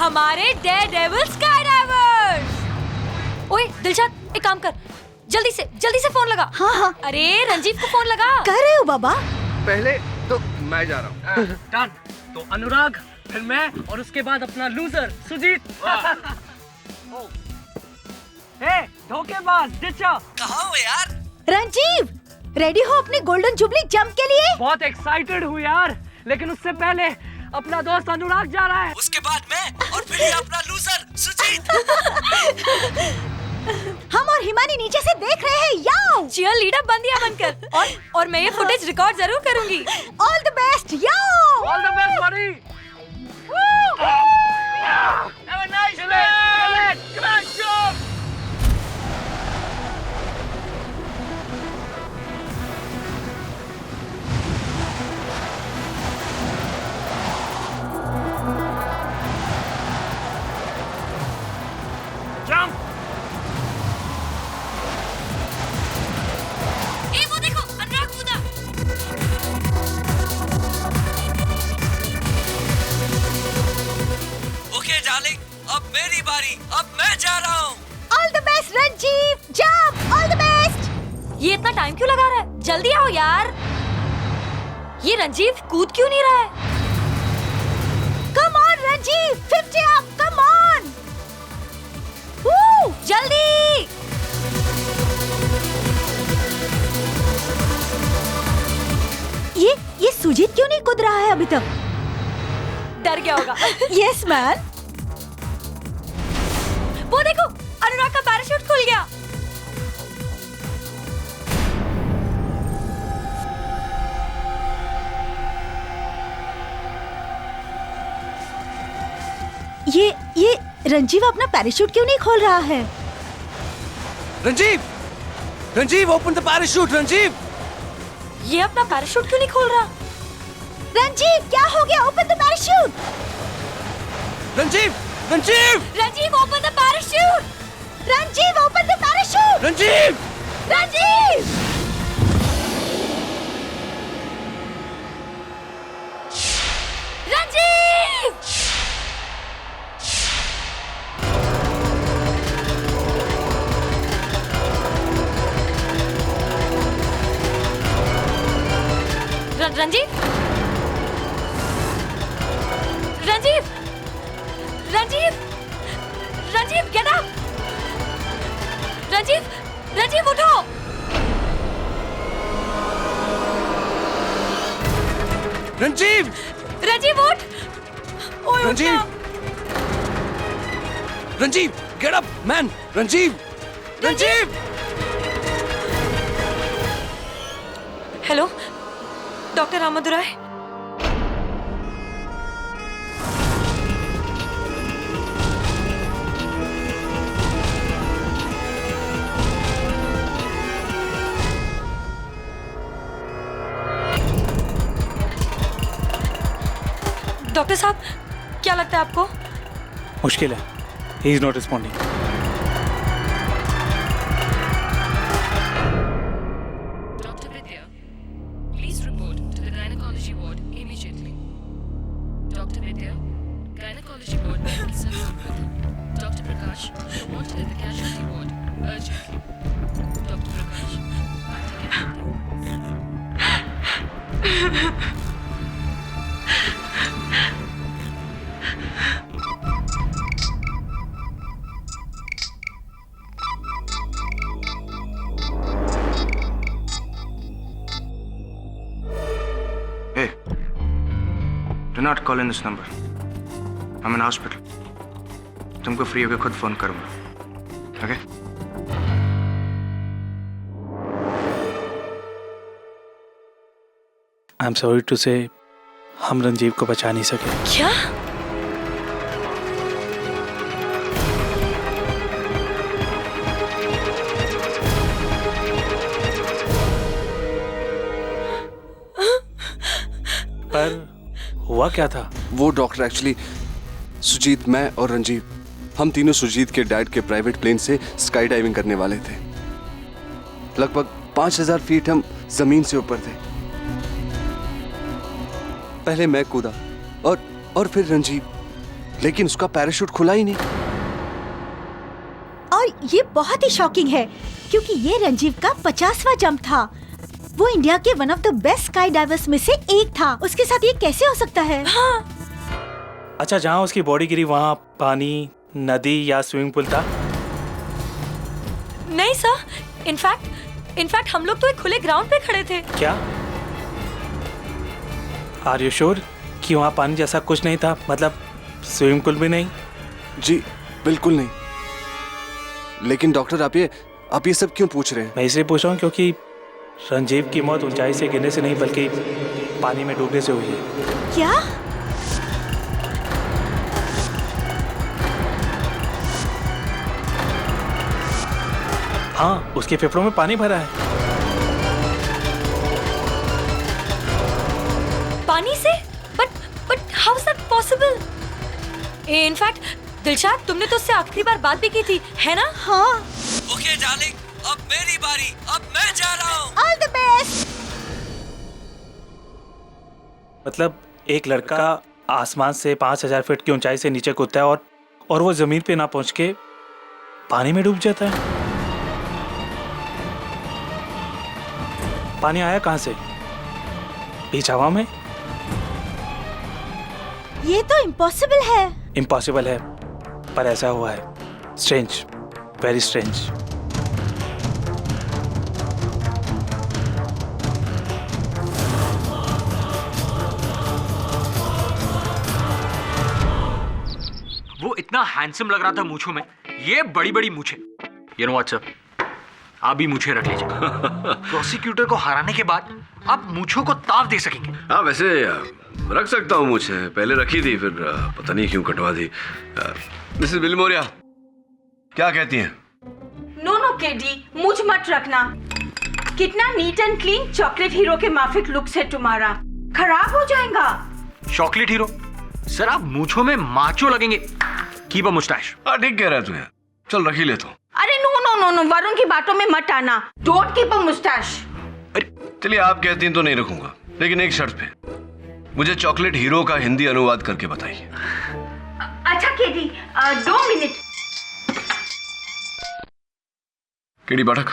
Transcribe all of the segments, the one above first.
हमारे डेयरडेविल स्काईडाइवर्स। ओए दिलशाद, एक काम कर, जल्दी से फोन लगा। हाँ हाँ, अरे रंजीव को फोन लगा। कर रहे हो बाबा? पहले तो मैं जा रहा हूँ। डन। तो अनुराग, फिर मैं, और उसके बाद अपना लूजर सुजीत। हे धोखेबाज दिशा, कहाँ हो यार? रंजीव, रेडी हो अपने गोल्डन जुबली जंप के लिए? बहुत एक्साइटेड हूँ यार, लेकिन उससे पहले अपना दोस्त अनुराग जा रहा है। उसके बाद मैं, और फिर ये अपना लूजर सुजीत। हम और हिमानी नीचे से देख रहे हैं। याओ चीयर लीडर बंदिया बनकर, और मैं ये फुटेज रिकॉर्ड जरूर करूंगी। All the best. याओ ऑल द बेस्ट बड़ी। Have a nice day. Come on jump. Jump. ए वो देखो, अनुराग कूदा। ओके डार्लिंग, अब मेरी बारी, अब मैं जा रहा हूँ। All the best Ranjeev, jump. All the best. ये इतना टाइम क्यों लगा रहा है? जल्दी आओ यार। ये रंजीव कूद क्यों नहीं रहा है? Come on Ranjeev, 50 up, come on. जल्दी। ये सुजीत क्यों नहीं कूद रहा है अभी तक? डर गया होगा। Yes man. वो देखो, अनुराग का पैराशूट खुल गया। ये रंजीव अपना पैराशूट क्यों नहीं खोल रहा है? Ranjeev, Ranjeev open the parachute. Ranjeev, ये अपना पैराशूट क्यों नहीं खोल रहा? रंजीव क्या हो गया? Open the parachute. Ranjeev, Ranjeev, Ranjeev open the parachute. Ranjeev open the parachute. Ranjeev, Ranjeev. Ranjeev! Ranjeev, Ranjeev, Ranjeev, Ranjeev get up. Ranjeev, Ranjeev उठो। रंजीव, रंजीव उठ। ओए उठ रंजीव, ना। Ranjeev get up man. Ranjeev, Ranjeev. Hello, doctor Ramadurai. Doctor साहब, क्या लगता है आपको? मुश्किल है। He is not responding. Dr. Vidya, please report to the gynecology ward immediately. Dr. Vidya, gynecology ward needs some support. Dr. Prakash, you're wanted at the casualty ward urgently. Dr. Prakash, Hey, do not call in this number. I'm in hospital. तुमको free होकर खुद phone करूंगा. Okay? I am sorry to say हम रंजीव को बचा नहीं सके। क्या? पर हुआ क्या था? वो डॉक्टर एक्चुअली सुजीत, मैं और रंजीव, हम तीनों सुजीत के डैड के प्राइवेट प्लेन से स्काई डाइविंग करने वाले थे। लगभग 5000 फीट हम जमीन से ऊपर थे। पहले मैं कूदा और फिर रंजीव। लेकिन उसका पैराशूट खुला ही नहीं। और ये बहुत ही शॉकिंग है क्योंकि ये रंजीव का 50वां जंप था। वो इंडिया के one of the best sky divers में से एक था। उसके साथ ये कैसे हो सकता है? हाँ। अच्छा, जहाँ उसकी बॉडी गिरी वहाँ पानी, नदी या स्विमिंग पूल था? नहीं सर, इनफैक्ट हम लोग तो एक खुले ग्राउंड पे खड़े थे। क्या? आर यू श्योर कि वहाँ पानी जैसा कुछ नहीं था? मतलब स्विमिंग पूल भी नहीं? जी बिल्कुल नहीं। लेकिन डॉक्टर आप ये सब क्यों पूछ रहे हैं? मैं इसलिए पूछ रहा हूँ क्योंकि रंजीव की मौत ऊंचाई से गिरने से नहीं बल्कि पानी में डूबने से हुई है। क्या? हाँ, उसके फेफड़ों में पानी भरा है। पानी से? But how is that possible? In fact Dilshad, तुमने तो उससे आखिरी बार बात भी की थी, है ना? हाँ। ओके डार्लिंग, अब मेरी बारी, अब मैं जा रहा हूँ। All the best. मतलब एक लड़का आसमान से 5000 फीट की ऊंचाई से नीचे कूदता है और वो जमीन पे ना पहुंच के पानी में डूब जाता है। पानी आया कहां से? बीच हवा में? ये तो इम्पॉसिबल है। इम्पॉसिबल है, पर ऐसा हुआ है। Strange, very strange. वो इतना हैंडसम लग रहा था मूंछों में, ये बड़ी बड़ी मूंछें। यू नो व्हाट्स अप, आप भी मूंछें रख लीजिए। प्रोसिक्यूटर को हराने के बाद आप मूंछों को ताव दे सकेंगे। हाँ वैसे रख सकता हूँ मूंछें, पहले रखी थी फिर पता नहीं क्यों कटवा दी। मिसेस बिलमोरिया क्या कहती हैं? नो केडी, मूंछ मत रखना। कितना neat and clean chocolate hero के माफिक लुक है तुम्हारा, खराब हो जाएगा। Chocolate hero? सर आप मूंछों में माचो लगेंगे। Keep a moustache. हाँ ठीक कह रहा है तू यार, चल रख ही लेता हूँ। अरे नो वरुण की बातों में मत आना। Don't keep a moustache. चलिए आप कहती हैं तो नहीं रखूंगा, लेकिन एक शर्त पे, मुझे चॉकलेट हीरो का हिंदी अनुवाद करके बताइए। अच्छा केडी, 2 मिनट। केडी बाठक,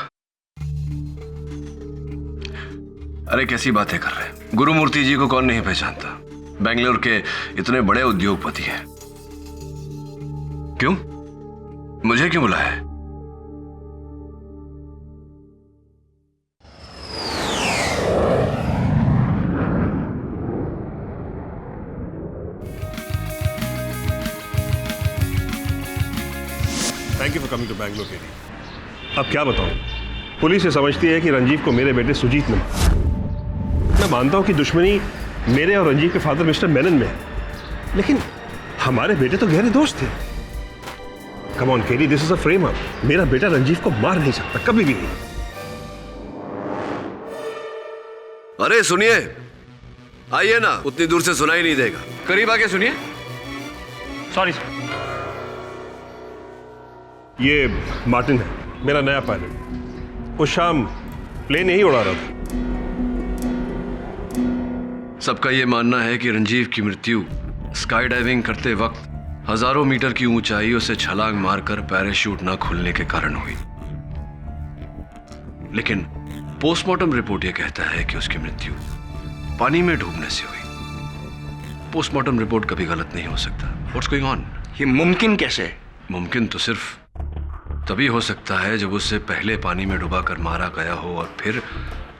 अरे कैसी बातें कर रहे हैं? गुरुमूर्ति जी को कौन नहीं पहचानता? बेंगलुरु के इतने बड़े उद्योगपति हैं। क्यों, मुझे क्यों बुलाया है? Thank you for coming to Bangalore KD. अब क्या बताऊं, पुलिस ये समझती है कि रंजीव को मेरे बेटे सुजीत ने, मैं मानता हूं कि दुश्मनी मेरे और रंजीव के फादर मिस्टर मेनन में है, लेकिन हमारे बेटे तो गहरे दोस्त थे। Come on KD, this is a frame up. मेरा बेटा रंजीव को मार नहीं सकता, कभी भी नहीं। अरे सुनिए, आइए ना, उतनी दूर से सुनाई नहीं देगा, करीब आके सुनिए। Sorry sir. ये मार्टिन है, मेरा नया पायलट। उस शाम प्लेन यही उड़ा रहा था। सबका यह मानना है कि रंजीव की मृत्यु स्काई डाइविंग करते वक्त हजारों मीटर की ऊंचाइयों से छलांग मारकर पैराशूट न खुलने के कारण हुई, लेकिन पोस्टमार्टम रिपोर्ट यह कहता है कि उसकी मृत्यु पानी में डूबने से हुई। पोस्टमार्टम रिपोर्ट कभी गलत नहीं हो सकता। What's going on? ये मुमकिन कैसे? मुमकिन तो सिर्फ तभी हो सकता है जब उससे पहले पानी में डुबा कर मारा गया हो और फिर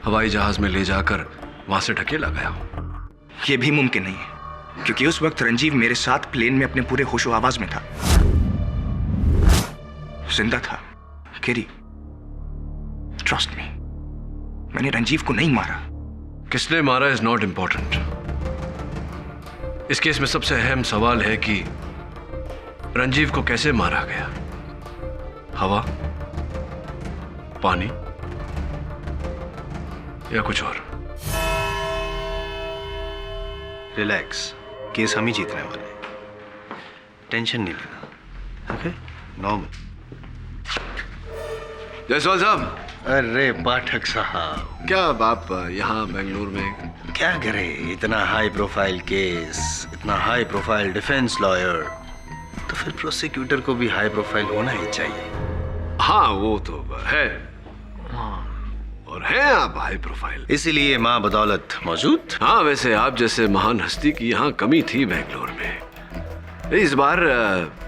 हवाई जहाज में ले जाकर वहां से ढकेला गया हो। यह भी मुमकिन नहीं है, क्योंकि उस वक्त रंजीव मेरे साथ प्लेन में अपने पूरे होशो आवाज में था, जिंदा था। केरी, ट्रस्ट मी, मैंने रंजीव को नहीं मारा। किसने मारा इज नॉट इंपॉर्टेंट। इस केस में सबसे अहम सवाल है कि रंजीव को कैसे मारा गया। हवा, पानी या कुछ और? रिलैक्स, केस हम ही जीतने वाले हैं, टेंशन नहीं लेना। Okay, normal. जायसवाल साहब। अरे पाठक साहब, क्या आप यहाँ बेंगलुरु में क्या करें? इतना हाई प्रोफाइल केस, इतना हाई प्रोफाइल डिफेंस लॉयर, तो फिर प्रोसिक्यूटर को भी हाई प्रोफाइल होना ही चाहिए। हाँ वो तो है, और हैं आप हाई प्रोफाइल, इसीलिए माँ बदौलत मौजूद। हाँ वैसे आप जैसे महान हस्ती की यहाँ कमी थी बेंगलोर में। इस बार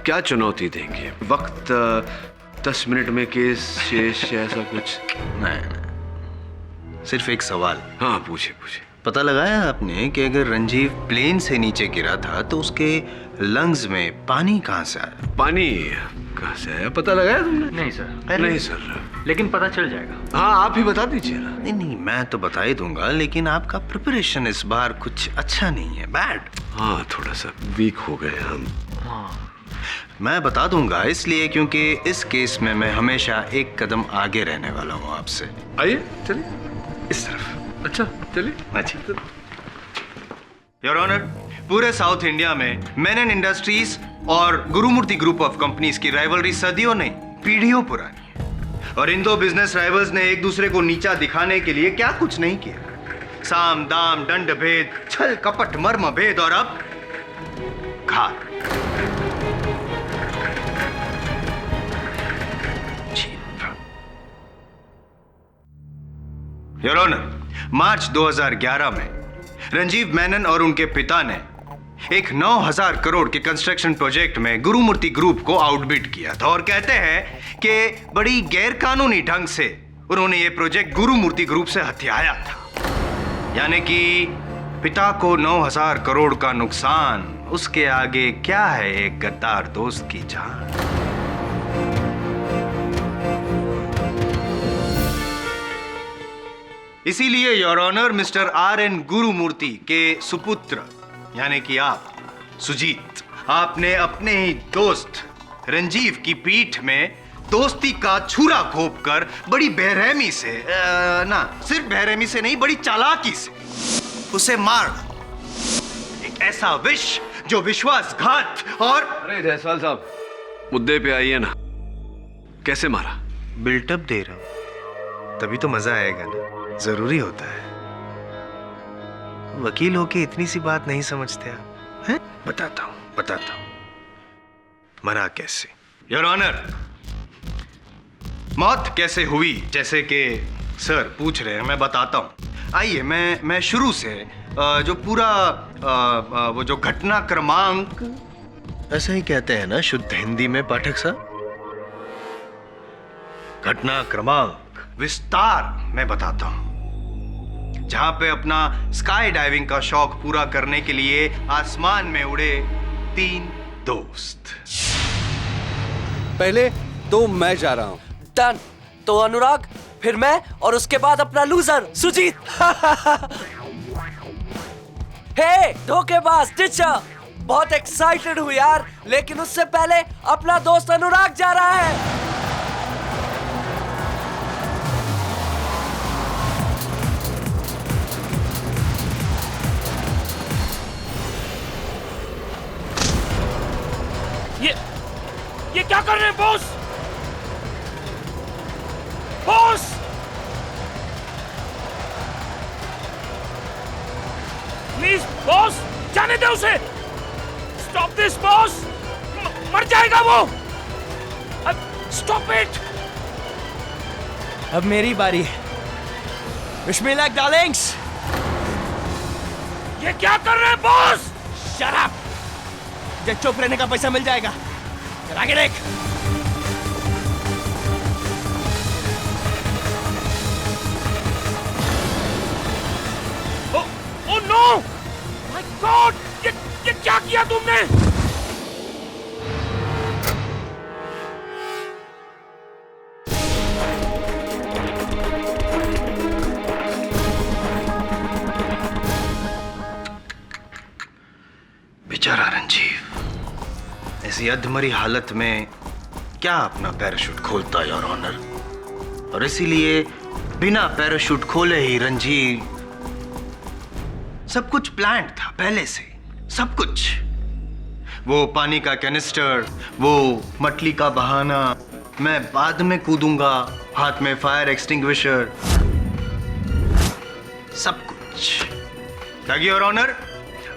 क्या चुनौती देंगे? वक्त 10 मिनट में केस शेष ऐसा कुछ? नहीं, सिर्फ एक सवाल। हाँ पूछे पूछे। पता लगाया आपने कि अगर रंजीव प्लेन से नीचे गिरा था तो उसके लंग्स में पानी कहाँ से आया? पानी कहाँ से आया पता लगाया तुमने? नहीं सर। नहीं सर, लेकिन पता चल जाएगा। हाँ आप ही बता दीजिए ना। नहीं, मैं तो बता ही दूंगा, लेकिन आपका प्रिपरेशन इस बार कुछ अच्छा नहीं है, बैड। हाँ थोड़ा सा वीक हो गए हम। मैं बता दूंगा इसलिए क्योंकि इस केस में मैं हमेशा एक कदम आगे रहने वाला हूँ आपसे। आइए चलिए इस तरफ। अच्छा चलिए। अच्छा योर ऑनर, पूरे साउथ इंडिया में मेनन इंडस्ट्रीज और गुरुमूर्ति ग्रुप ऑफ कंपनीज की राइवलरी सदियों नहीं पीढ़ियों पुरानी है, और इन दो बिजनेस राइवल्स ने एक दूसरे को नीचा दिखाने के लिए क्या कुछ नहीं किया। साम दाम दंड भेद, छल कपट मर्म भेद, और अब घात। योर ऑनर, मार्च 2011 में रंजीव मेनन और उनके पिता ने एक 9,000 करोड़ के कंस्ट्रक्शन प्रोजेक्ट में गुरुमूर्ति ग्रुप को आउटबिड किया था, और कहते हैं कि बड़ी गैरकानूनी ढंग से उन्होंने ये प्रोजेक्ट गुरुमूर्ति ग्रुप से हथियाया था। यानी कि पिता को 9,000 करोड़ का नुकसान, उसके आगे क्या है एक गद्दार दोस्त की जान। इसीलिए your honour, mister R.N. Gurumurthy के सुपुत्र यानी कि आप सुजीत, आपने अपने ही दोस्त रंजीव की पीठ में दोस्ती का छुरा घोंप कर बड़ी बेरहमी से, ना सिर्फ बेरहमी से नहीं, बड़ी चालाकी से उसे मार एक ऐसा विष जो विश्वासघात और। अरे जायसवाल साहब, मुद्दे पे आइए ना। कैसे मारा? बिल्टअप दे रहा हूं, तभी तो मजा आएगा ना, जरूरी होता है। वकील होके इतनी सी बात नहीं समझते आप हैं? बताता हूं। मरा कैसे? योर ऑनर, मौत कैसे हुई जैसे कि सर पूछ रहे हैं, मैं बताता हूं। आइए मैं शुरू से जो पूरा वो जो घटना क्रमांक, ऐसा ही कहते हैं ना शुद्ध हिंदी में पाठक साहब, घटना क्रमांक विस्तार मैं बताता हूं। जहां पे अपना स्काई डाइविंग का शौक पूरा करने के लिए आसमान में उड़े 3 दोस्त। पहले तो मैं जा रहा हूं। डन। तो अनुराग, फिर मैं, और उसके बाद अपना लूजर सुजीत। हे धोखेबाज टीचर, बहुत एक्साइटेड हूँ यार, लेकिन उससे पहले अपना दोस्त अनुराग जा रहा है। ये क्या कर रहे हैं बॉस? बॉस! प्लीज बॉस, जाने दे उसे। स्टॉप दिस बॉस, मर जाएगा वो। Stop it. अब मेरी बारी। Wish me luck Darling's. ये क्या कर रहे हैं बॉस? Shut up. मुझे चुप रहने का पैसा मिल जाएगा। आगे देख। Oh no! My god! ये क्या किया तुमने? बेचारा रंजीव ऐसी अधमरी हालत में क्या अपना पैराशूट खोलता योर ऑनर, और इसीलिए बिना पैराशूट खोले ही रंजीव, सब कुछ प्लान्ड था पहले से, सब कुछ। वो पानी का कैनिस्टर, वो मटली का बहाना, मैं बाद में कूदूंगा, हाथ में फायर एक्सटिंग्विशर, सब कुछ। ताकि योर ऑनर,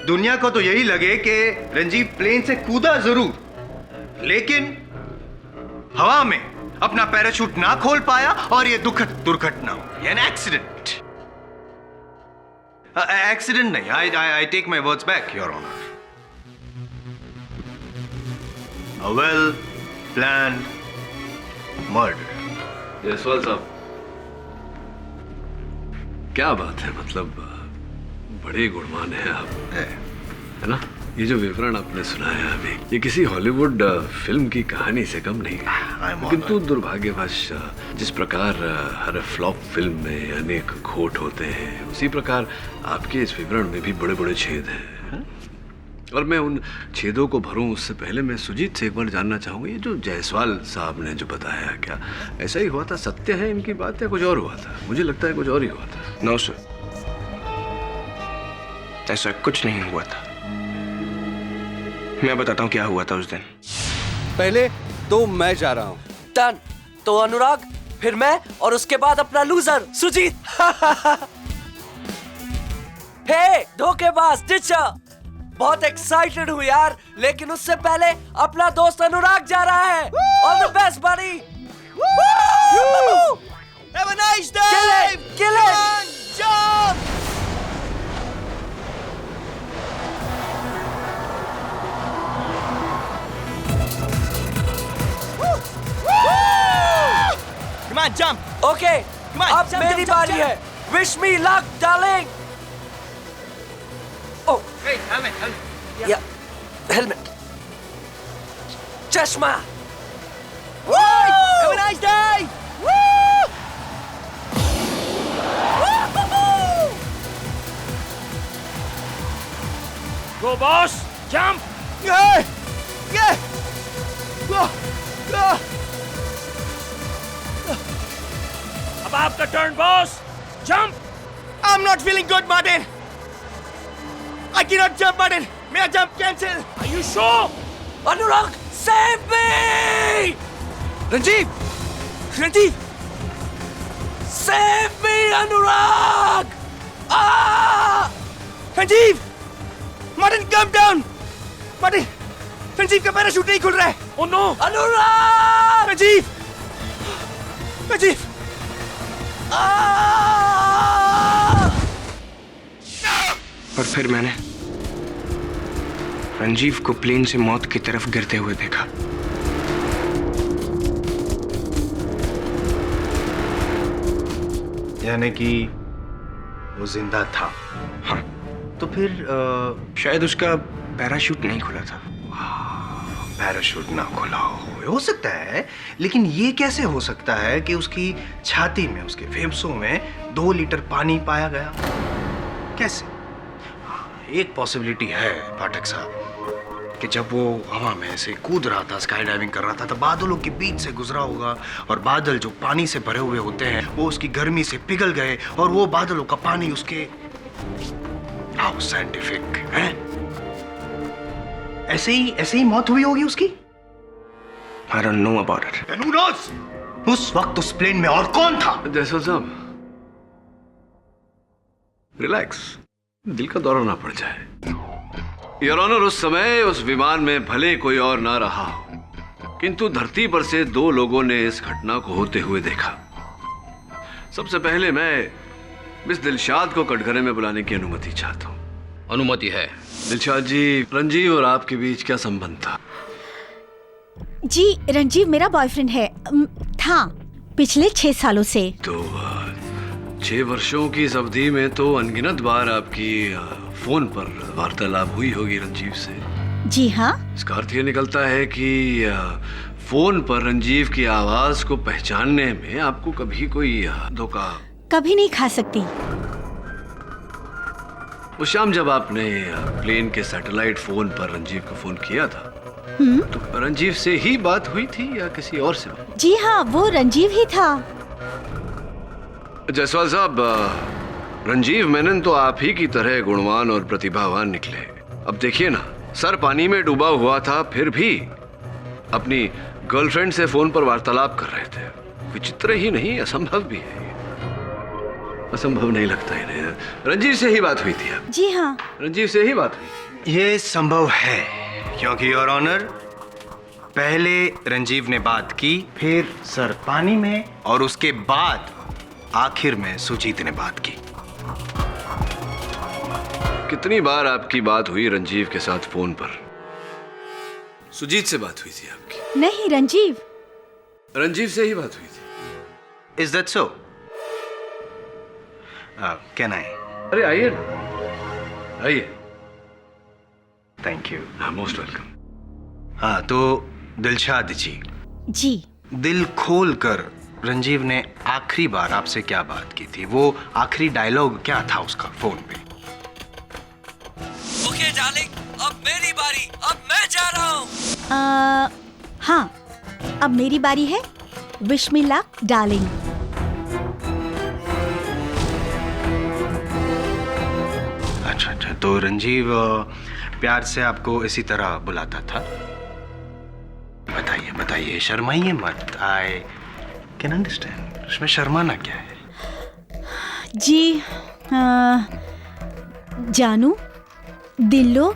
दुनिया को तो यही लगे कि रंजीव प्लेन से कूदा जरूर, लेकिन हवा में अपना पैराशूट ना खोल पाया और ये दुखद दुर्घटना हुई। N accident. एक्सीडेंट नहीं, I take my words back your honour. A well planned murder. Jaiswal sahab, क्या बात है, मतलब बड़े गुणवान हैं आप, है ना? ये जो विवरण आपने सुनाया अभी, ये किसी हॉलीवुड फिल्म की कहानी से कम नहीं है। किंतु दुर्भाग्यवश जिस प्रकार हर फ्लॉप फिल्म में अनेक खोट होते हैं, उसी प्रकार आपके इस विवरण में भी बड़े बड़े छेद हैं। और मैं उन छेदों को भरूं उससे पहले मैं सुजीत से एक बार जानना चाहूंगा, ये जो जायसवाल साहब ने जो बताया, क्या ऐसा ही हुआ था? सत्य है इनकी बात या कुछ और हुआ था? मुझे लगता है कुछ और ही हुआ था। नो सर, ऐसा कुछ नहीं हुआ था। मैं बताता हूँ क्या हुआ था उस दिन। पहले तो मैं जा रहा हूँ। डन। तो अनुराग, फिर मैं, और उसके बाद अपना लूजर सुजीत। हे धोखेबाज टीचर, बहुत एक्साइटेड हूँ यार, लेकिन उससे पहले अपना दोस्त अनुराग जा रहा है। All the best buddy. Have a nice day. Kill it. Jump. Come on, jump. Okay. Come on. अब jump, मेरी jump, बारी jump. है। Wish me luck, darling. Oh. Hey, helmet. Yeah. Helmet. चश्मा. Have a nice day. Go boss, jump. अब आपका turn boss, jump. I'm not feeling good, Martin. I cannot jump, Martin. मेरा jump cancel. Are you sure? Anurag, save me. Ranjeev. Save me, Anurag. Ah! Ranjeev. Martin, calm down. Martin, Ranjeev का parachute नहीं खुल रहा है. Oh no. अनुराग. Ranjeev. और फिर मैंने रंजीव को प्लेन से मौत की तरफ गिरते हुए देखा। यानी कि वो जिंदा था। हाँ, तो फिर शायद उसका पैराशूट नहीं खुला था। पैराशूट ना खुला हो सकता है, लेकिन ये कैसे हो सकता है कि उसकी छाती में, उसके फेफड़ों में 2 लीटर पानी पाया गया? कैसे? एक पॉसिबिलिटी है पाठक साहब कि जब वो हवा में से कूद रहा था, स्काई डाइविंग कर रहा था, तो बादलों के बीच से गुजरा होगा और बादल जो पानी से भरे हुए होते हैं वो उसकी गर्मी से पिघल गए और वो बादलों का पानी उसके हाउ साइंटिफिक है, ऐसे ही मौत हुई होगी उसकी। I don't know about it. And who knows? उस वक्त उस प्लेन में और कौन था? जयसवाल साहब, रिलैक्स, दिल का दौरा ना पड़ जाए। योर ऑनर, उस समय उस विमान में भले कोई और ना रहा हो, किंतु धरती पर से 2 लोगों ने इस घटना को होते हुए देखा। सबसे पहले मैं मिस दिलशाद को कटघरे में बुलाने की अनुमति चाहता हूँ। अनुमति है। दिलशाद जी, रंजीव और आपके बीच क्या संबंध था? जी, रंजीव मेरा बॉयफ्रेंड है, था पिछले 6 सालों से। तो 6 वर्षों की इस अवधि में तो अनगिनत बार आपकी फोन पर वार्तालाप हुई होगी रंजीव से। जी हाँ। इसका अर्थ ये निकलता है कि फोन पर रंजीव की आवाज को पहचानने में आपको कभी कोई धोखा कभी नहीं खा सकती। उस शाम जब आपने प्लेन के सैटेलाइट फोन पर रंजीव को फोन किया था, तो रंजीव से ही बात हुई थी या किसी और से? जी हाँ, वो रंजीव ही था। जयसवाल साहब, रंजीव मेनन तो आप ही की तरह गुणवान और प्रतिभावान निकले। अब देखिए ना, सर पानी में डूबा हुआ था, फिर भी अपनी गर्लफ्रेंड से फोन पर वार्तालाप कर रहे थे। विचित्र ही नहीं, असंभव भी है। असंभव नहीं लगता इन्हें। रंजीव से ही बात हुई थी? अब जी हाँ, रंजीव से ही बात हुई। ये संभव है क्योंकि योर ऑनर, पहले रंजीव ने बात की, फिर सर पानी में, और उसके बाद आखिर में सुजीत ने बात की। कितनी बार आपकी बात हुई रंजीव के साथ फोन पर? सुजीत से बात हुई थी आपकी? नहीं रंजीव। रंजीव से ही बात हुई थी। Is that so? Can I? अरे आइए ना, आइए। Thank you. Most welcome. हाँ तो दिलशाद जी दिल खोल कर रंजीव ने आखिरी बार आपसे क्या बात की थी? वो आखिरी डायलॉग क्या था उसका फोन पे? ओके डार्लिंग, अब मेरी बारी, अब मैं जा रहा हूँ। हाँ, अब मेरी बारी है। Wish me luck darling. अच्छा, तो रंजीव प्यार से आपको इसी तरह बुलाता था? बताइए, शर्माइए मत। आई कैन अंडरस्टैंड, उसमें शर्माना क्या है? जी जानू, दिल्लो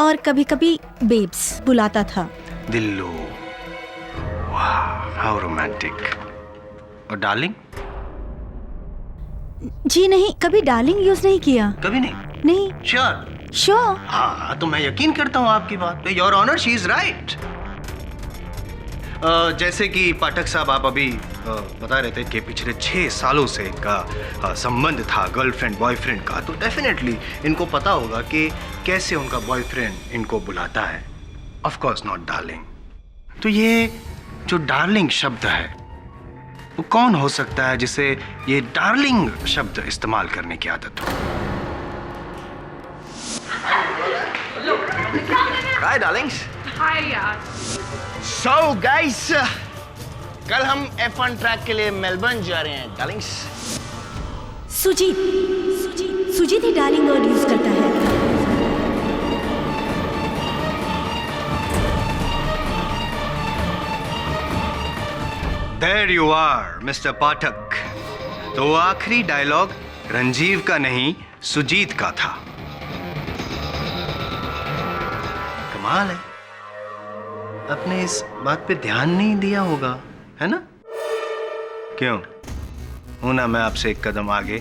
और कभी कभी बेब्स बुलाता था। दिल्लो, वाह हाउ रोमांटिक। और डार्लिंग? जी नहीं, कभी डार्लिंग यूज नहीं किया। कभी नहीं? नहीं। श्योर। हाँ तो मैं यकीन करता हूँ आपकी बात पे। Your honour, she is right. जैसे कि पाठक साहब आप अभी बता रहे थे कि पिछले 6 सालों से इनका संबंध था गर्लफ्रेंड बॉयफ्रेंड का, तो डेफिनेटली इनको पता होगा कि कैसे उनका बॉयफ्रेंड इनको बुलाता है। Of course not darling. तो ये जो डार्लिंग शब्द है वो कौन हो सकता है जिसे ये डार्लिंग शब्द इस्तेमाल करने की आदत हो? हाय डार्लिंग्स। हाय यार। सो गाइस, कल हम F1 ट्रैक के लिए मेलबर्न जा रहे हैं डार्लिंग्स। सुजीत ही डार्लिंग वर्ड यूज करता है। There you are, Mr. पाठक। तो आखिरी डायलॉग रंजीव का नहीं, सुजीत का था। कमाल है, आपने इस बात पे ध्यान नहीं दिया होगा, है ना? क्यों? हूं ना मैं आपसे एक कदम आगे।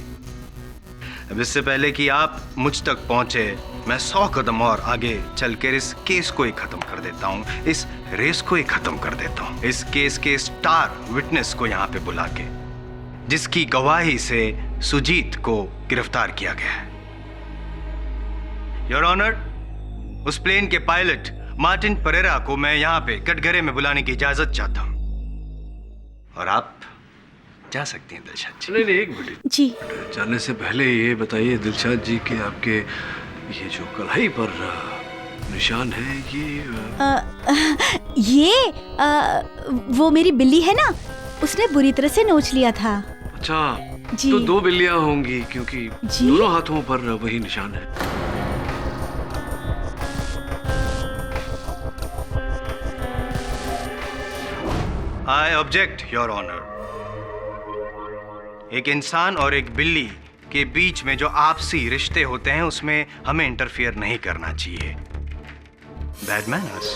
अब इससे पहले कि आप मुझ तक पहुंचे, मैं 100 कदम और आगे चलकर इस केस को ही खत्म कर देता हूं, इस रेस को ही खत्म कर देता हूं, इस केस के स्टार विटनेस को यहां पे बुला के, जिसकी गवाही से सुजीत को गिरफ्तार किया गया है। योर ऑनर, उस प्लेन के पायलट मार्टिन परेरा को मैं यहां पे कटघरे में बुलाने की इजाजत चाहता हूं, और आप जा सकती हैं दिलशाद जी। नहीं, एक मिनट जी। जाने से पहले ये बताइए दिलशाद जी कि आपके ये जो कलाई पर निशान है ये वो मेरी बिल्ली है ना, उसने बुरी तरह से नोच लिया था। अच्छा जी। तो 2 बिल्लियां होंगी क्योंकि दोनों हाथों पर वही निशान है। I object your honour. एक इंसान और एक बिल्ली के बीच में जो आपसी रिश्ते होते हैं उसमें हमें इंटरफियर नहीं करना चाहिए। Bad manners.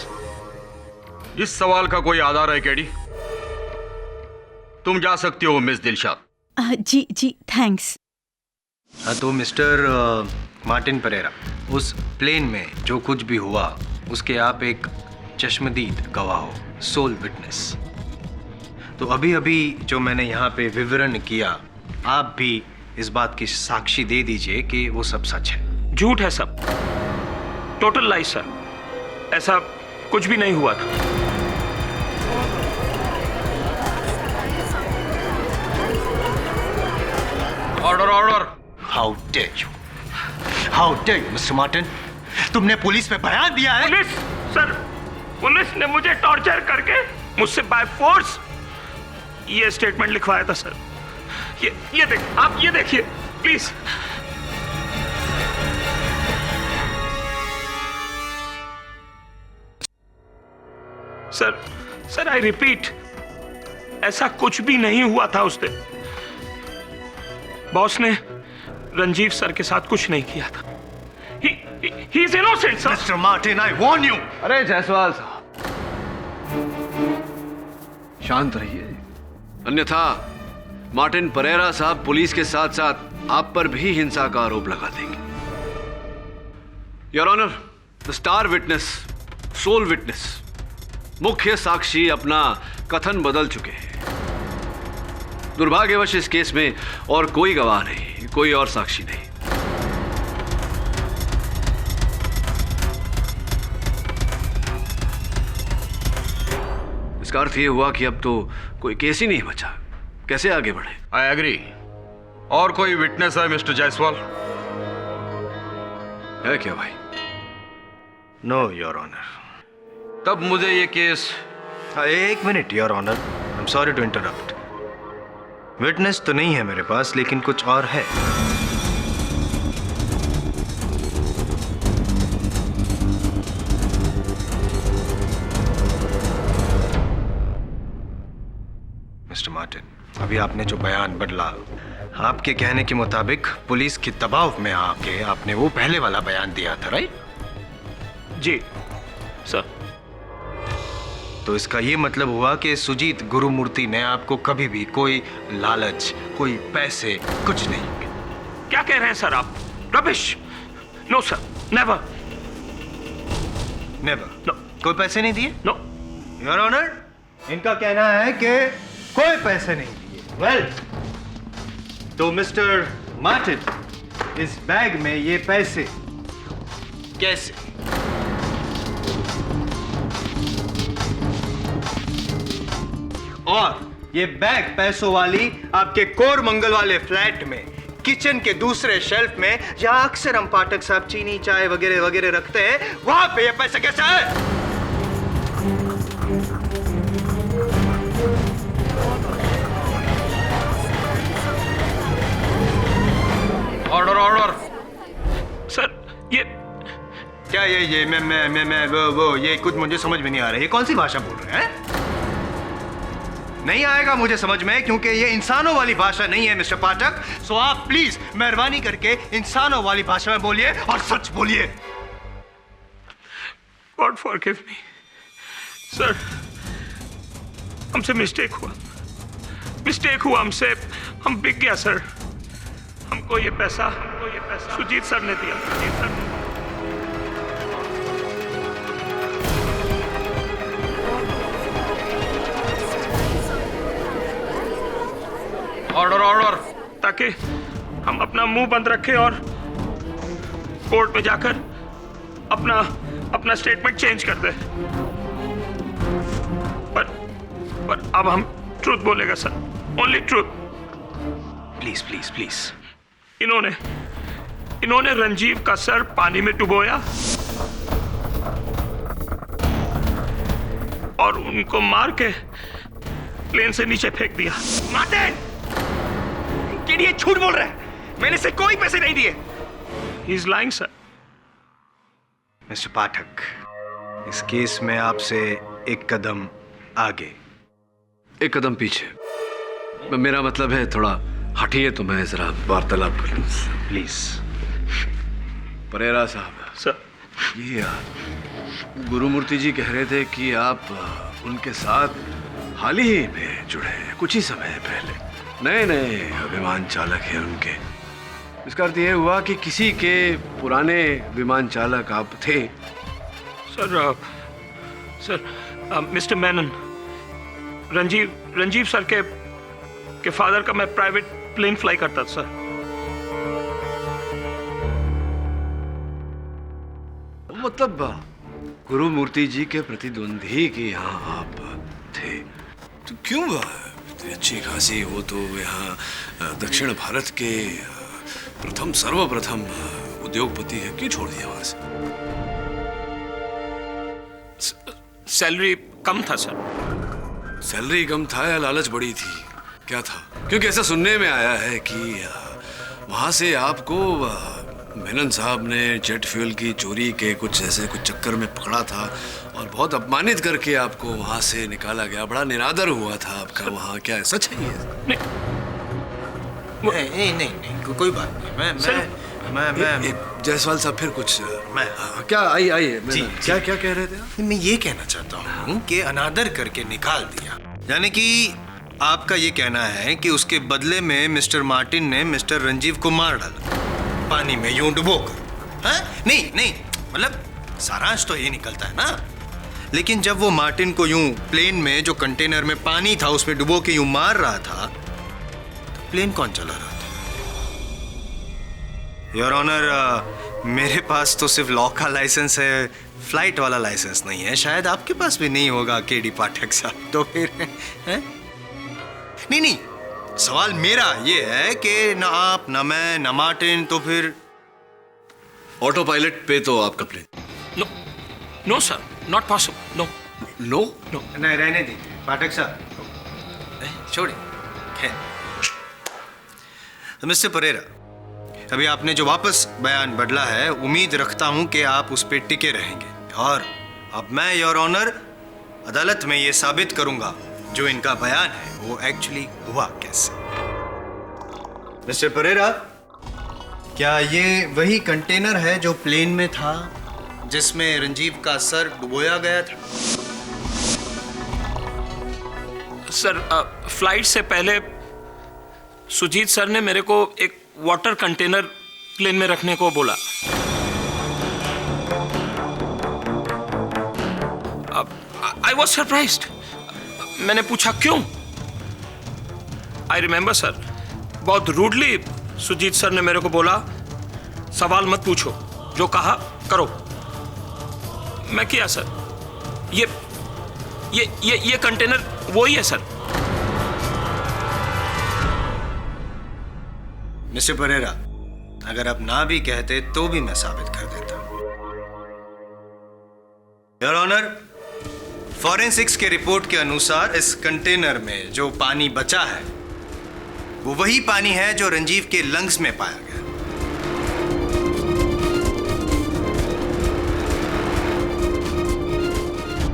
इस सवाल का कोई आधार है केडी? तुम जा सकती हो मिस दिलशाद। जी थैंक्स। तो मिस्टर मार्टिन परेरा, उस प्लेन में जो कुछ भी हुआ उसके आप एक चश्मदीद गवाह हो, सोल विटनेस। तो अभी अभी जो मैंने यहाँ पे विवरण किया, आप भी इस बात की साक्षी दे दीजिए कि वो सब सच है। झूठ है सब, टोटल लाई सर, ऐसा कुछ भी नहीं हुआ था। Order order. How dare you mister Martin, तुमने पुलिस पे बयान दिया है? पुलिस सर, पुलिस ने मुझे टॉर्चर करके मुझसे बाय फोर्स ये स्टेटमेंट लिखवाया था सर। ये देख, आप ये देखिए प्लीज। सर आई रिपीट, ऐसा कुछ भी नहीं हुआ था उस दिन। बॉस ने रंजीव सर के साथ कुछ नहीं किया था। He is innocent, sir. Mr. Martin, I warn you. अरे जायसवाल साहब, शांत रहिए, अन्यथा मार्टिन परेरा साहब पुलिस के साथ साथ आप पर भी हिंसा का आरोप लगा देंगे। Your honour, the star witness, sole witness, मुख्य साक्षी अपना कथन बदल चुके हैं। दुर्भाग्यवश इस केस में और कोई गवाह नहीं, कोई और साक्षी नहीं। इसका अर्थ यह हुआ कि अब तो कोई केस ही नहीं बचा। कैसे आगे बढ़े? I agree. और कोई विटनेस है मिस्टर जायसवाल? है क्या भाई? No your honour. तब मुझे ये केस। एक minute your honour, I am sorry to interrupt. Witness तो नहीं है मेरे पास, लेकिन कुछ और है। मिस्टर मार्टिन, अभी आपने जो बयान बदला, आपके कहने के मुताबिक पुलिस के दबाव में आके आपने वो पहले वाला बयान दिया था, राइट? जी सर। तो इसका ये मतलब हुआ कि सुजीत गुरुमूर्ति ने आपको कभी भी कोई लालच, कोई पैसे, कुछ नहीं। क्या कह रहे हैं सर आप? Rubbish. No sir, never. Never? No. कोई पैसे नहीं दिए? नो योर ऑनर, इनका कहना है कि कोई पैसे नहीं दिए। वेल, तो मिस्टर मार्टिन, इस बैग में ये पैसे कैसे? और ये बैग पैसों वाली आपके कोरमंगल वाले फ्लैट में किचन के दूसरे शेल्फ में, जहां अक्सर हम पाठक साहब चीनी, चाय वगैरह वगैरह रखते हैं, वहां पे ये पैसे कैसे है? Order order. सर ये क्या ये मैं वो ये कुछ मुझे समझ में नहीं आ रहा है। ये कौन सी भाषा बोल रहे हैं? नहीं आएगा मुझे समझ में, क्योंकि ये इंसानों वाली भाषा नहीं है मिस्टर पाठक। सो आप प्लीज मेहरबानी करके इंसानों वाली भाषा में बोलिए और सच बोलिए। गॉड फॉरगिव मी सर, हमसे मिस्टेक हुआ हमसे, हम बिक गया सर। हमको ये पैसा सुजीत सर ने दिया। Order order. ताकि हम अपना मुंह बंद रखें और कोर्ट में जाकर अपना स्टेटमेंट चेंज कर दें। पर अब हम ट्रूथ बोलेगा sir, only truth. Please please please. इन्होंने रंजीव का सर पानी में डुबोया और उनको मार के प्लेन से नीचे फेंक दिया। मार्टिन, ये झूठ बोल रहा है। मैंने इसे कोई पैसे नहीं दिए। He is lying, sir. Mister Pathak, इस केस में आपसे एक कदम आगे, एक कदम पीछे। मेरा मतलब है थोड़ा हटिए तो मैं जरा वार्तालाप कर लूं। प्लीज। परेरा साहब। सर। ये गुरुमूर्ति जी कह रहे थे कि आप उनके साथ हाल ही में जुड़े हैं, कुछ ही समय पहले। नए विमान चालक हैं उनके। इसका अर्थ यह हुआ कि किसी के पुराने विमान चालक आप थे? Sir mister Menon, Ranjeev sir के फादर का मैं प्राइवेट प्लेन फ्लाई करता था सर। मतलब गुरुमूर्ति जी के प्रतिद्वंदी के यहाँ आप थे? तो क्यों अच्छी खासी वो तो यहाँ दक्षिण भारत के सर्वप्रथम उद्योगपति है, क्यों छोड़ दिया वहां से? सैलरी कम था सर। सैलरी कम था या लालच बड़ी थी? क्या था? क्योंकि ऐसा सुनने में आया है कि वहां से आपको मेनन साहब ने जेट फ्यूल की चोरी के कुछ चक्कर में पकड़ा था और बहुत अपमानित करके आपको वहां से निकाला गया। बड़ा निरादर हुआ था आपका वहां। क्या सच है ये? नहीं, कोई बात नहीं। मैं जायसवाल साहब फिर कुछ क्या आइए क्या कह रहे थे? मैं ये कहना चाहता हूँ कि अनादर करके निकाल दिया, यानी कि आपका ये कहना है कि उसके बदले में मिस्टर मार्टिन ने मिस्टर रंजीव को मार डाला, पानी में यूं डुबोकर। हाँ? नहीं नहीं, मतलब सारांश तो ये निकलता है ना। लेकिन जब वो मार्टिन को यूं प्लेन में जो कंटेनर में पानी था उसमें डुबो के यूं मार रहा था, तो प्लेन कौन चला रहा था? योर ऑनर, मेरे पास तो सिर्फ लॉ का लाइसेंस है, फ्लाइट वाला लाइसेंस नहीं है। शायद आपके पास भी नहीं होगा केडी पाठक साहब। तो फिर है? नहीं नहीं, सवाल मेरा ये है कि ना आप, ना मैं, ना मार्टिन, तो फिर ऑटो पायलट पे तो आपका plane. No no sir, not possible. No no no, नहीं रहने दीजिए पाठक साहब, छोड़िए। खैर, मिस्टर परेरा, अभी आपने जो वापस बयान बदला है, उम्मीद रखता हूं कि आप उस पर टिके रहेंगे। और अब मैं योर ऑनर अदालत में ये साबित करूंगा जो इनका बयान है वो एक्चुअली हुआ कैसे। मिस्टर परेरा, क्या ये वही कंटेनर है जो प्लेन में था जिसमें रंजीव का सर डुबोया गया था? सर, फ्लाइट से पहले सुजीत सर ने मेरे को एक वाटर कंटेनर प्लेन में रखने को बोला। I was surprised. मैंने पूछा क्यों। आई रिमेंबर सर, बहुत रूडली सुजीत सर ने मेरे को बोला, सवाल मत पूछो, जो कहा करो। मैं किया सर। ये कंटेनर वही है सर। मिस्टर परेरा, अगर आप ना भी कहते तो भी मैं साबित कर देता। योर ऑनर, फॉरेंसिक्स के रिपोर्ट के अनुसार इस कंटेनर में जो पानी बचा है वो वही पानी है जो रंजीव के लंग्स में पाया गया।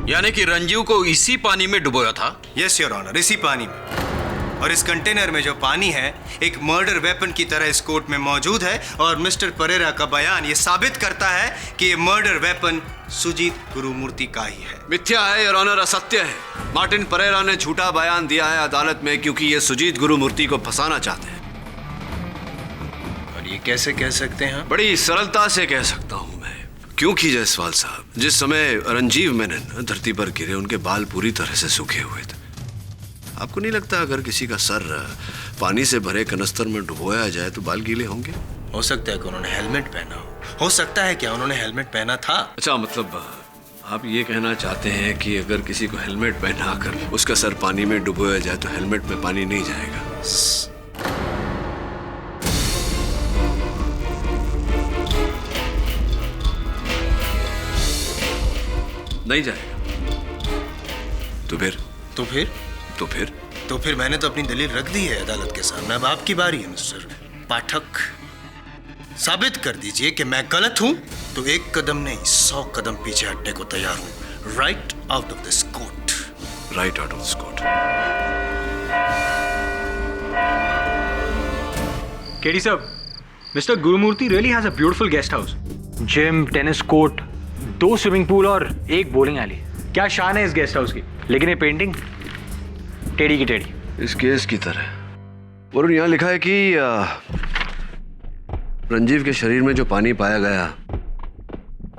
यानी कि रंजीव को इसी पानी में डुबोया था? यस योर ऑनर, इसी पानी में। और इस कंटेनर में जो पानी है एक मर्डर वेपन की तरह इस कोर्ट में मौजूद है, और मिस्टर परेरा का बयान ये साबित करता है कि ये मर्डर वेपन सुजीत गुरुमूर्ति का ही है। मिथ्या है योर ऑनर, असत्य है। मार्टिन परेरा ने झूठा बयान दिया है अदालत में क्योंकि ये सुजीत गुरुमूर्ति को फंसाना चाहते हैं। और ये कैसे कह सकते हैं? बड़ी सरलता से कह सकता हूं मैं, क्योंकि जायसवाल साहब, जिस समय रंजीव मेनन धरती पर गिरे उनके बाल पूरी तरह से सूखे हुए थे। आपको नहीं लगता अगर किसी का सर पानी से भरे कनस्तर में डुबोया जाए तो बाल गीले होंगे? हो सकता है कि उन्होंने हेलमेट पहना हो सकता है क्या उन्होंने हेलमेट पहना था? अच्छा, मतलब आप ये कहना चाहते हैं कि अगर किसी को हेलमेट पहनाकर उसका सर पानी में डुबोया जाए तो हेलमेट में पानी नहीं जाएगा? नहीं जाएगा। तो फिर मैंने तो अपनी दलील रख दी है अदालत के सामने। अब आपकी बारी है मिस्टर पाठक। साबित कर दीजिए कि मैं गलत हूं तो एक कदम नहीं 100 कदम पीछे हटने को तैयार हूं। Right out of this court. Right out of this court. KD साहब, mister Gurumurthy really has a beautiful guest house, gym, tennis court, 2 swimming pool और 1 बोलिंग एली। क्या शान है इस गेस्ट हाउस की। लेकिन ये पेंटिंग टेढ़ी की टेढ़ी। इस केस की तरह। और यहाँ लिखा है कि रंजीव के शरीर में जो पानी पाया गया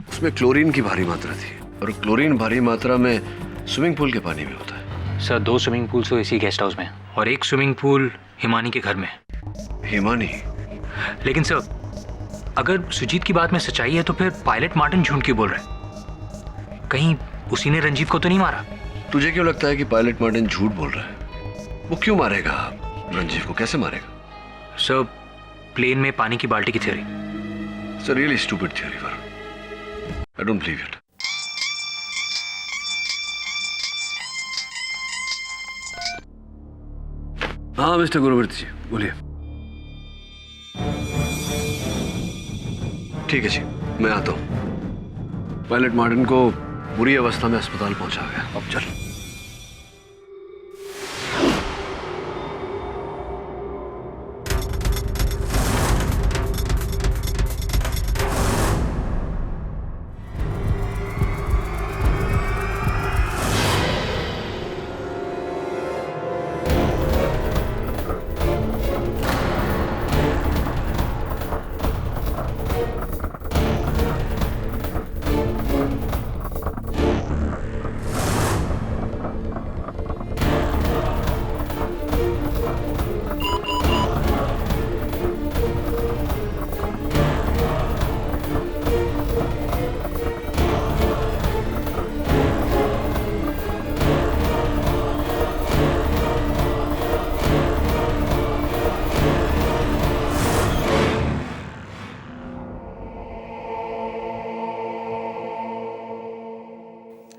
उसमें क्लोरीन की भारी मात्रा थी, और क्लोरीन भारी मात्रा में स्विमिंग पूल के पानी में होता है। सर, 2 स्विमिंग पूल तो इसी गेस्ट हाउस में और 1 स्विमिंग पूल हिमानी के घर में। हिमानी? लेकिन सर, अगर सुजीत की बात में सच्चाई है तो फिर पायलट मार्टिन झूठ क्यों बोल रहे हैं? कहीं उसी ने रंजीव को तो नहीं मारा? तुझे क्यों लगता है कि पायलट मार्टिन झूठ बोल रहा है? वो क्यों मारेगा रंजीव को? कैसे मारेगा? सर, प्लेन में पानी की बाल्टी की theory. It's a really stupid theory, Varun. I don't believe it. हाँ मिस्टर गुरुमूर्ति जी, बोलिए। ठीक है जी, मैं आता हूँ। पायलट मार्टिन को बुरी अवस्था में अस्पताल पहुंचा गया। अब चल।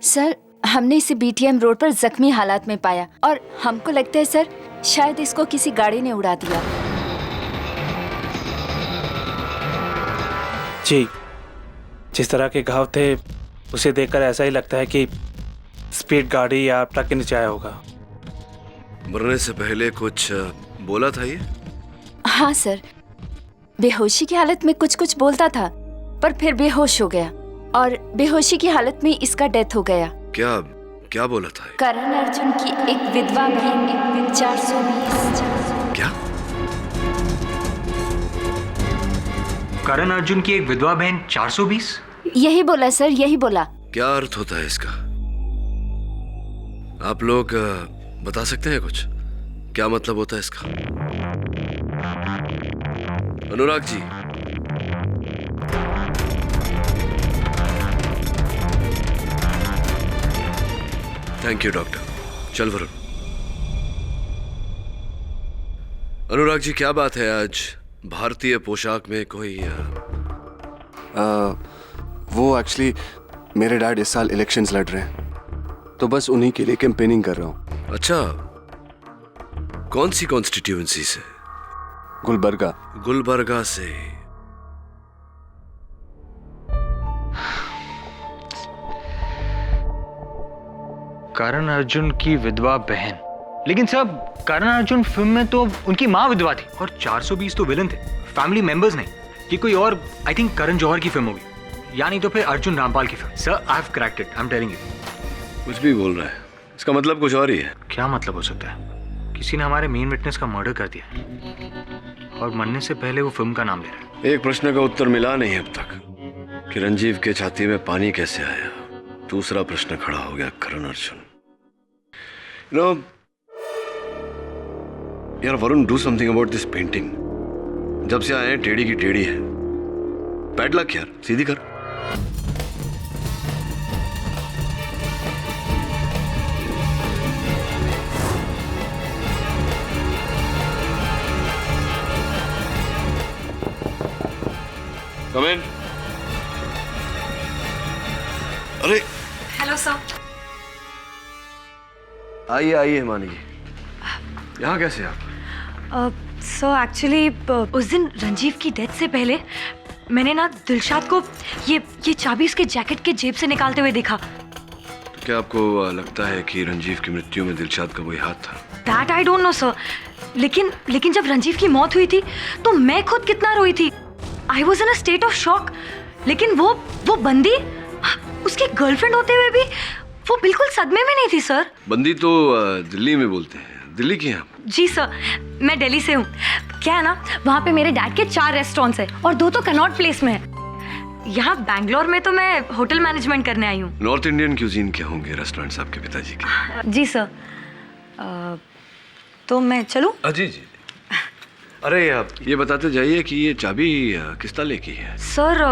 सर, हमने इसे बीटीएम रोड पर जख्मी हालात में पाया और हमको लगता है सर शायद इसको किसी गाड़ी ने उड़ा दिया। जी, जिस तरह के घाव थे उसे देखकर ऐसा ही लगता है कि स्पीड गाड़ी या ट्रक के नीचे आया होगा। मरने से पहले कुछ बोला था ये? हाँ सर, बेहोशी की हालत में कुछ कुछ बोलता था पर फिर बेहोश हो गया और बेहोशी की हालत में इसका डेथ हो गया। क्या क्या बोला था? करण अर्जुन की एक विधवा बहन 420। क्या? करण अर्जुन की एक विधवा बहन 420? यही बोला सर, यही बोला। क्या अर्थ होता है इसका? आप लोग बता सकते हैं कुछ? क्या मतलब होता है इसका? Anurag ji, thank you doctor. चल वरुण। अनुराग जी, क्या बात है आज भारतीय पोशाक में कोई वो एक्चुअली मेरे डैड इस साल इलेक्शंस लड़ रहे हैं तो बस उन्हीं के लिए कैंपेनिंग कर रहा हूँ। अच्छा, कौन सी कॉन्स्टिट्यूएंसी से? गुलबर्गा। गुलबर्गा से। करण अर्जुन की विधवा बहन, लेकिन सब करण अर्जुन फिल्म में तो उनकी माँ विधवा थी और 420 तो विलन थे, फैमिली मेंबर्स नहीं। ये कोई और आई थिंक करण जौहर की फिल्म होगी या नहीं तो फिर अर्जुन रामपाल की film. Sir, I have cracked it, I am telling you. कुछ भी बोल रहा है, इसका मतलब कुछ और ही है। क्या मतलब हो सकता है? किसी ने हमारे मेन विटनेस का मर्डर कर दिया और मरने से पहले वो फिल्म का नाम ले रहा है। एक प्रश्न का उत्तर मिला नहीं अब तक कि रंजीव के छाती में पानी कैसे आया। दूसरा प्रश्न खड़ा हो गया, करण अर्जुन। You know, यार Varun, do something about this painting. जब से आए हैं टेढ़ी की टेढ़ी है। पैडलॉक यार, सीधी कर। कम इन। अरे हेलो सर। आइए आइए हिमानी जी, यहाँ कैसे आप? सो एक्चुअली उस दिन रंजीव की डेथ से पहले मैंने ना दिलशाद को ये चाबी उसके जैकेट के जेब से निकालते हुए देखा। तो क्या आपको लगता है कि रंजीव की मृत्यु में दिलशाद का कोई हाथ था? That I don't know sir, लेकिन जब रंजीव की मौत हुई थी तो मैं खुद कितना रोई थी। I was in a state of shock. लेकिन वो बंदी, उसकी गर्लफ्रेंड होते हुए भी वो बिल्कुल सदमे में नहीं थी सर। बंदी तो दिल्ली में बोलते हैं। दिल्ली की हैं आप? जी सर, मैं दिल्ली से हूँ। क्या है ना, वहाँ पे मेरे डैड के 4 रेस्टोरेंट्स हैं और 2 तो कनॉट प्लेस में है। यहाँ बैंगलोर में तो मैं होटल मैनेजमेंट करने आई हूँ। नॉर्थ इंडियन क्यूजीन के होंगे रेस्टोरेंट्स आपके पिताजी के? जी सर। तो मैं चलूँ? जी जी। अरे आप ये बताते जाइए कि ये चाबी किस ताले की है? सर,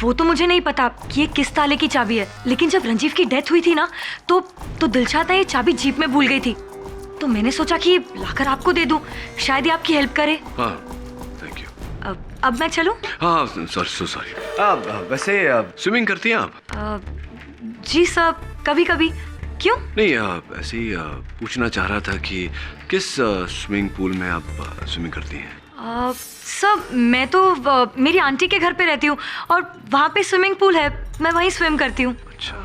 वो तो मुझे नहीं पता कि ये किस ताले की चाबी है, लेकिन जब रंजीव की डेथ हुई थी ना तो दिलशाद ये चाबी जीप में भूल गई थी, तो मैंने सोचा कि लाकर आपको दे दूं, शायद ये आपकी हेल्प करे। हाँ, थैंक यू। अब मैं चलूं? हाँ, सॉरी। वैसे स्विमिंग करती हैं आप? जी सर, कभी कभी। क्यों? नहीं, ऐसे ही पूछना चाह रहा था कि किस स्विमिंग पूल में आप स्विमिंग करती हैं? सर, मैं तो मेरी आंटी के घर पे रहती हूँ और वहाँ पे स्विमिंग पूल है, मैं वहीं स्विम करती हूँ। अच्छा,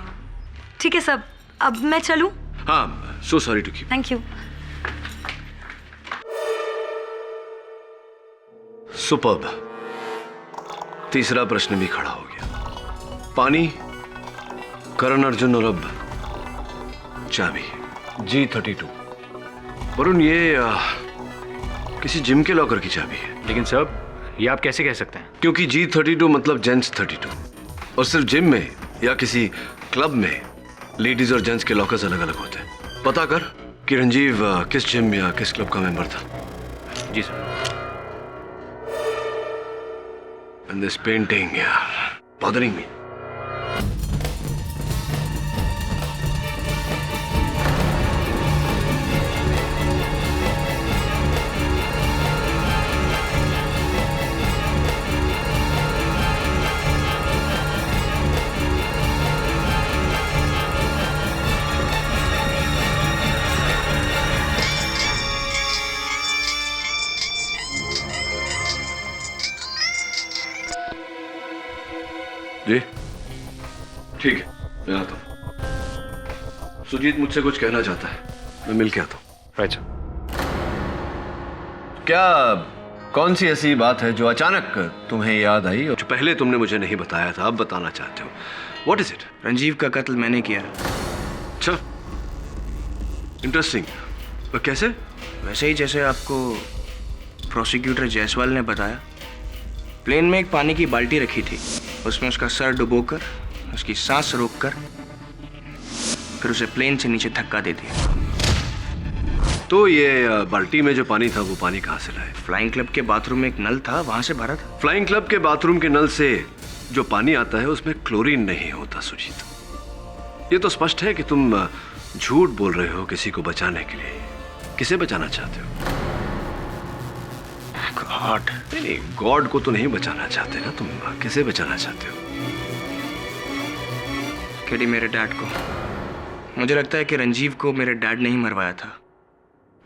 ठीक है सर, अब मैं चलूँ? हाँ, so sorry to keep. Thank you. Superb. तीसरा प्रश्न भी खड़ा हो गया। पानी, करण अर्जुन और अब चाबी G32। वरुण, ये किसी जिम के लॉकर की चाबी है। लेकिन सर, ये आप कैसे कह सकते हैं? क्योंकि G32 मतलब जेंट्स 32 और सिर्फ जिम में या किसी क्लब में लेडीज और जेंट्स के लॉकर्स अलग अलग होते हैं। पता कर कि रंजीव किस जिम या किस क्लब का मेंबर था। जी सर। And this painting, यार, bothering me. जी ठीक है, मैं आता हूँ। सुजीत मुझसे कुछ कहना चाहता है, मैं मिल के आता हूँ। राइट। क्या कौन सी ऐसी बात है जो अचानक तुम्हें याद आई और जो पहले तुमने मुझे नहीं बताया था, अब बताना चाहते हो? What is it? रंजीव का कत्ल मैंने किया। अच्छा, इंटरेस्टिंग। कैसे? वैसे ही जैसे आपको प्रोसिक्यूटर जायसवाल ने बताया। प्लेन में एक पानी की बाल्टी रखी थी, उसमें उसका सर डुबोकर, उसकी सांस रोककर, फिर उसे प्लेन से नीचे धक्का दे दिया। तो ये बाल्टी में जो पानी था वो पानी कहाँ से लाए? फ्लाइंग क्लब के बाथरूम में एक नल था, वहां से भरा था। फ्लाइंग क्लब के बाथरूम के नल से जो पानी आता है उसमें क्लोरीन नहीं होता सुजीत। ये तो स्पष्ट है कि तुम झूठ बोल रहे हो किसी को बचाने के लिए। किसे बचाना चाहते हो? गॉड। नहीं, गॉड को तो नहीं बचाना चाहते ना तुम, किसे बचाना चाहते हो? केडी, मेरे डैड को। मुझे लगता है कि रंजीव को मेरे डैड ने ही मरवाया था,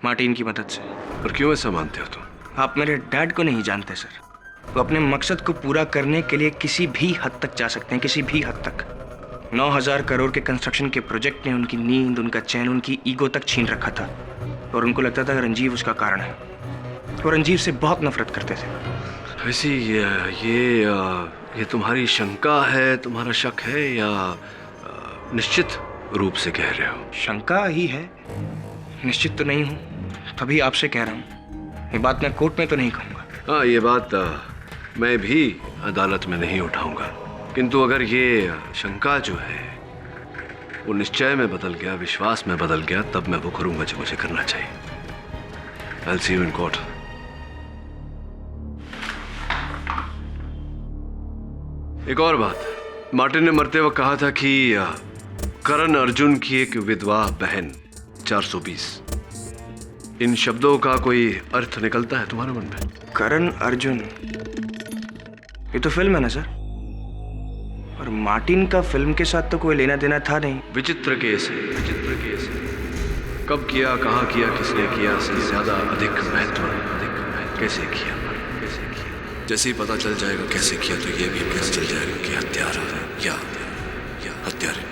मार्टिन की मदद से। और क्यों ऐसा मानते हो तुम? आप मेरे डैड को नहीं जानते सर। वो अपने मकसद को पूरा करने के लिए किसी भी हद तक जा सकते हैं, किसी भी हद तक। 9,000 करोड़ के कंस्ट्रक्शन के प्रोजेक्ट ने उनकी नींद, उनका चैन, उनकी ईगो तक छीन रखा था, और उनको लगता था कि रंजीव उसका कारण है। वो रंजीव से बहुत नफरत करते थे। वैसे ये तुम्हारी शंका है, तुम्हारा शक है, या निश्चित रूप से कह रहे हो? शंका ही है, निश्चित तो नहीं हूँ, तभी आपसे कह रहा हूँ। ये बात मैं कोर्ट में तो नहीं कहूँगा। हाँ, ये बात मैं भी अदालत में नहीं उठाऊंगा, किंतु अगर ये शंका जो है वो निश्चय में बदल गया, विश्वास में बदल गया, तब मैं वो करूंगा जो मुझे करना चाहिए। I'll see you in court. एक और बात, मार्टिन ने मरते वक्त कहा था कि करण अर्जुन की एक विधवा बहन 420। इन शब्दों का कोई अर्थ निकलता है तुम्हारे मन में? करण अर्जुन, ये तो फिल्म है ना सर, और मार्टिन का फिल्म के साथ तो कोई लेना देना था नहीं। विचित्र केस है, विचित्र केस है। कब किया, कहाँ किया, किसने किया से ज्यादा अधिक महत्व कैसे किया, कैसे किया। जैसे ही पता चल जाएगा कैसे किया, तो ये भी कैसे चल जाएगा कि हत्यारा या हत्यारे।